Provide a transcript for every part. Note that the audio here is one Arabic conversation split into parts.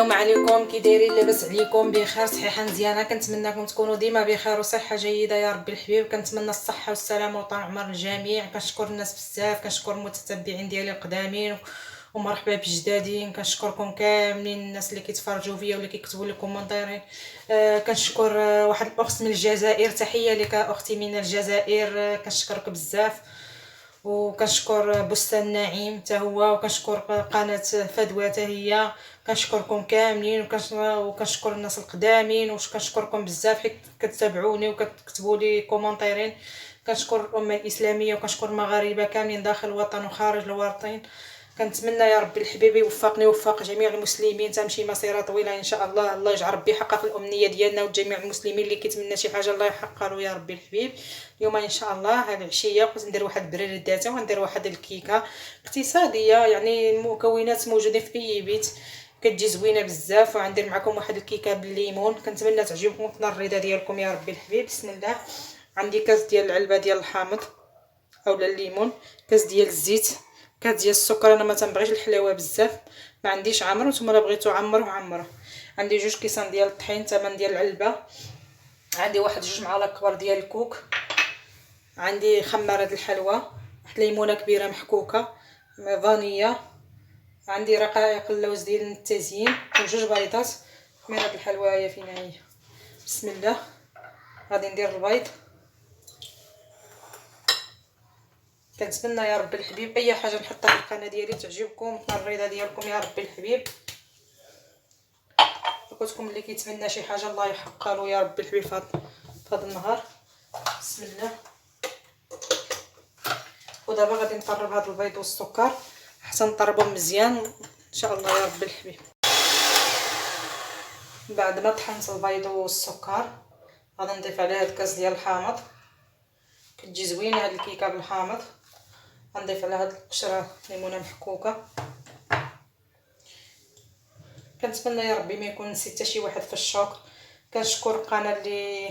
السلام عليكم، كي دايرين؟ لاباس عليكم؟ بخير؟ صحيحه مزيانه. كنتمنىكم تكونوا ديما بخير وصحه جيده يا ربي الحبيب. كنتمنى الصحه والسلامه وطول عمر الجميع. كنشكر الناس بزاف، كنشكر المتتبعين ديالي القدامين ومرحبا بجدادين. كنشكركم كاملين الناس اللي كيتفرجوا فيا واللي كيكتبوا لي كومونتيرين. كنشكر واحد الاخت من الجزائر، تحيه لك اختي من الجزائر. كنشكرك بزاف. وكنشكر بستان النعيم حتى هو، وكنشكر قناه فدوى حتى هي. كنشكركم كاملين وكنشكر الناس القدامين وكنشكركم بزاف حيت كتتابعوني وكتكتبوا لي كومونتيرين. كنشكر الامه الاسلاميه وكنشكر المغاربه كاملين داخل الوطن وخارج الوطن. كنتمنى يا ربي الحبيب يوفقني ويوفق جميع المسلمين تمشي مسيره طويله ان شاء الله. الله يجعل ربي يحقق الامنيه ديالنا وجميع المسلمين اللي كيتمنى شي حاجه الله يحققها له يا ربي الحبيب. اليوم ان شاء الله هاد العشيه بغيت ندير واحد البريداته وندير واحد الكيكه اقتصاديه، يعني المكونات موجودين في اي بيت، كتجي زوينه بزاف. وغندير معكم واحد الكيكه بالليمون، كنتمنى تعجبكم وتنال الرضا ديالكم يا ربي الحبيب. بسم الله. عندي كاس ديال العلبه ديال الحامض اولا الليمون، كاس ديال الزيت، كاس ديال السكر. انا ما تنبغيش الحلاوه بزاف، ما عنديش عمر، نتوما الا بغيتو عمروه. عندي 2 كيسان ديال الطحين، ثمن ديال العلبه. عندي واحد 2 معالق كبار ديال الكوك. عندي خماره الحلوى، واحد ليمونه كبيره محكوكه، فانيلا. عندي رقائق اللوز ديال التزيين و2 بيضات. خميره الحلوى هي فين هي. بسم الله. غادي ندير البيض. كنتمنى يا ربي الحبيب اي حاجه نحطها في القناه ديالي تعجبكم وتنال الرضا ديالكم يا ربي الحبيب. قلتلكم اللي كيتمنى شي حاجه الله يحققها له يا ربي الحبيب في هذا النهار. بسم الله. ودابا غادي نطرب هذا البيض والسكر حتى نطربهم مزيان ان شاء الله يا ربي الحبيب. بعد ما طحنت البيض والسكر غادي نضيف عليه هاد الكاس ديال الحامض. كتجي زوينه هاد الكيكه بالحامض. غنضيف على هاد القشره ليمونه محكوكه. كنتمنى يا ربي ما يكون نسيت حتى شي واحد في الشكر. كنشكر القناه اللي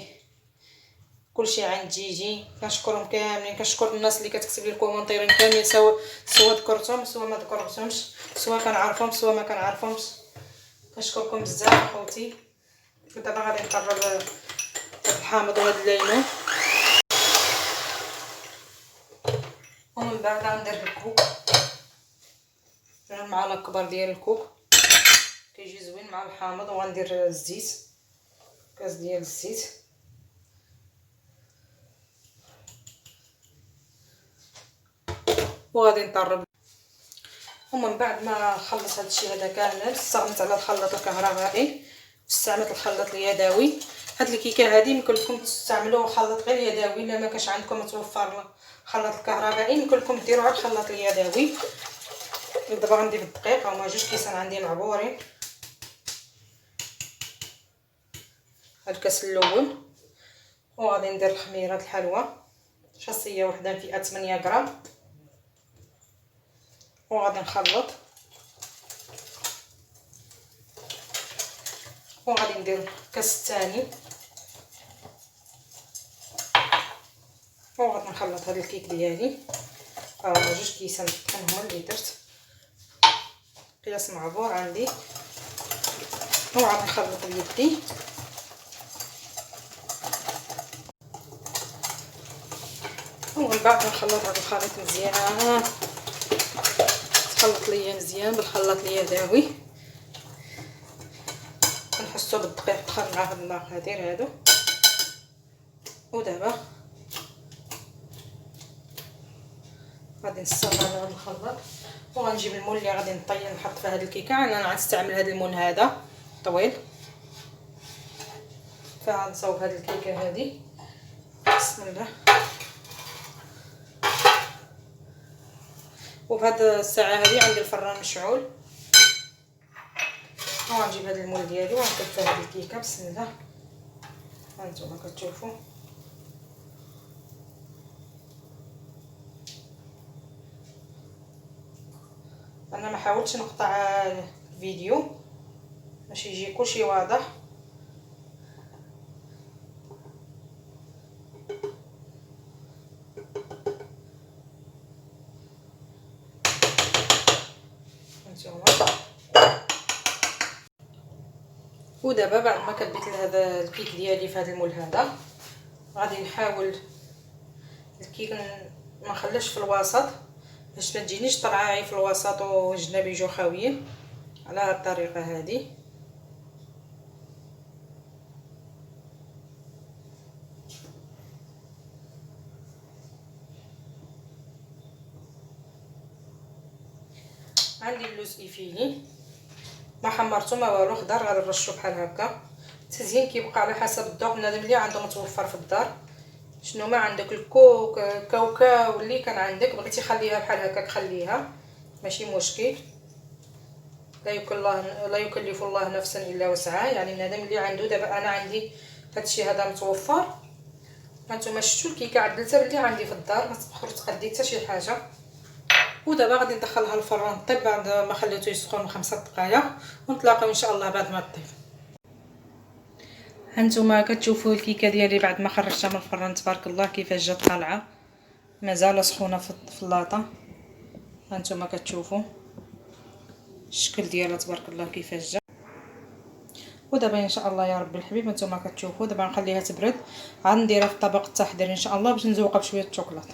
كلشي عند جيجي، كنشكرهم كاملين. كنشكر الناس اللي كتكتب لي الكومونتيرين كاملين، سواء ذكرتهم سواء ما ذكرتهمش، سواء كنعرفهم سواء ما كنعرفهمش. كنشكركم بزاف اخوتي. ودابا غادي نقرب هاد الحامض وهاد الليمون، ومن بعد غندير الكوك. 2 معالق كبار ديال الكوك كيجي زوين مع الحامض. وغندير الزيت، كاس ديال الزيت. وغادي نطرب. ومن بعد ما خلص هادشي هذا كامل استغنيت على الخلاط الكهربائي واستعملت الخلاط اليدوي. هاد الكيكه هذه يمكن لكم تستعملوا خلاط غير يدوي، الا ما كانش عندكم متوفر الخلاط الكهربائي يمكن لكم ديروا على الخلاط اليدوي. دابا غنضيف الدقيق، هما 2 كيسان عندي معبورين. هاد الكاس الاول. وغادي ندير خميره الحلوى شاصيه وحده فيها 8 غرام. وغادي نخلط. وغادي ندير الكاس الثاني. وغادي نخلط هاد الكيك ديالي. 2 كيسان هما اللي درت، قياس معبور عندي. وغادي نخلط بيدي. ومن بعد نخلط هاد الخليط مزيان. تخلط ليا مزيان بالخلاط اليدوي. كنحسو بالدقيق دخل مع هاد المقادير هادو. ودابا غادي نستغل هذا الخلاط وغنجيب المول اللي غادي نحط فيه هاد الكيكه. انا غنستعمل هاد المول هذا طويل، فغنصاوب هاد الكيكه هادي. بسم الله. وبهاد الساعه هذه عندي الفران مشعول. وغنجيب هاد المول ديالي وغنكب هاد الكيكه. بسم الله. هانتوما كتشوفوا انا ما حاولتش نقطع الفيديو باش يجي كلشي واضح. هانتوما ودابا بعد ما كبيت هذا الكيك ديالي في هذا المول هذا، غادي نحاول الكيك ما نخليش في الوسط باش ما تجينيش طلعه في الوسط والجناب يجوا خاويين. على هذه الطريقه هذه عندي اللوز ايفيلي ما حمرته ما والو، خضر غادي نرشو بحال هكا. التزيين كيبقى على حسب الذوق بنادم اللي عنده متوفر في الدار. شنو ما عندك الكوك كاوكاو اللي كان عندك بغيتي خليها بحال هكاك خليها ماشي مشكل. لا يكلف الله نفسا الا وسعها، يعني بنادم اللي عنده. دابا انا عندي هادشي هذا متوفر، هانتوما شفتوا الكيكه عدلتها باللي عندي في الدار، ما تبخروا تقدي حتى شي حاجه. ودابا غادي ندخلها الفران طيب بعد ما خليته يسخن 5 دقائق، ونتلاقاو ان شاء الله بعد ما طيب. هانتوما كتشوفوا الكيكه ديالي بعد ما خرجتها من الفران تبارك الله كيفاش جات طالعه، مازال سخونه في اللاطه. هانتوما كتشوفوا الشكل ديالها تبارك الله كيفاش جا. ودابا ان شاء الله يا ربي الحبيب هانتوما كتشوفوا دابا نخليها تبرد، عاد نديرها في طبق التحضير ان شاء الله باش نزوقها بشويه الشوكولاته.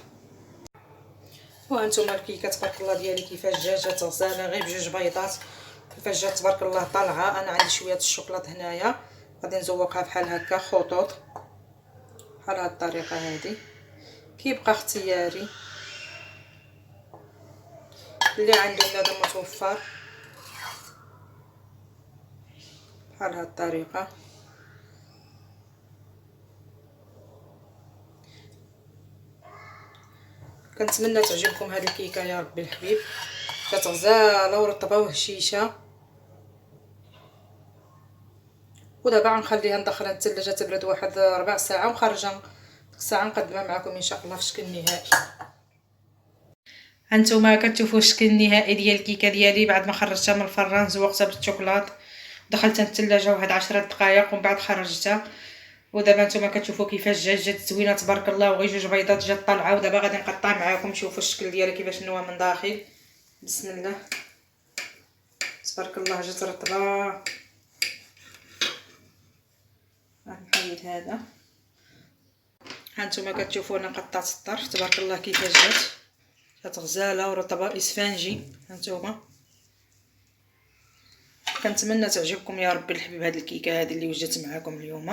وهانتوما الكيكه تبارك الله ديالي كيفاش جات غزاله غير بجوج بيضات، كيفاش جات تبارك الله طالعه. انا عندي شويه الشوكولاط هنايا غادي نزوقها بحال هكا خطوط بحال هاد الطريقه هذه. كيبقى اختياري اللي عنده بنادم متوفر بحال هاد الطريقه. كنتمنى تعجبكم هذه الكيكه يا ربي الحبيب، جات غزاله ورطبه وهشيشه. ودابا غنخليها ندخلها للثلاجه تبرد واحد 4 ساعات ونخرجها ديك الساعه نقدمها معكم ان شاء الله في شكل نهائي. هانتوما كتشوفوا الشكل النهائي ديال الكيكه ديالي بعد ما خرجتها من الفران، زوقتها بالشوكولات، دخلتها للثلاجه واحد 10 دقائق ومن بعد خرجتها. ودابا نتوما كتشوفوا كيفاش جات زوينه تبارك الله، وغير جوج بيضات جات طالعه. ودابا غادي نقطع معكم شوفوا الشكل ديالها كيفاش نوا من داخل. بسم الله تبارك الله جات رطبه. غنحيد هذا. هانتوما كتشوفوا انا قطعت الطرف تبارك الله كيفاش جات غزاله ورطبه اسفنجي. هانتوما كنتمنى تعجبكم يا ربي الحبيب هذه الكيكه هذه اللي وجدت معكم اليوم.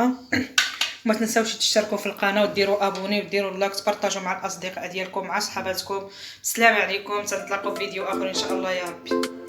ما تنساوش تشتركوا في القناه وديروا ابوني وديروا لايك، تبارطاجوا مع الاصدقاء ديالكم مع صحاباتكم. السلام عليكم، تنتلاقاو في فيديو اخر ان شاء الله يا ربي.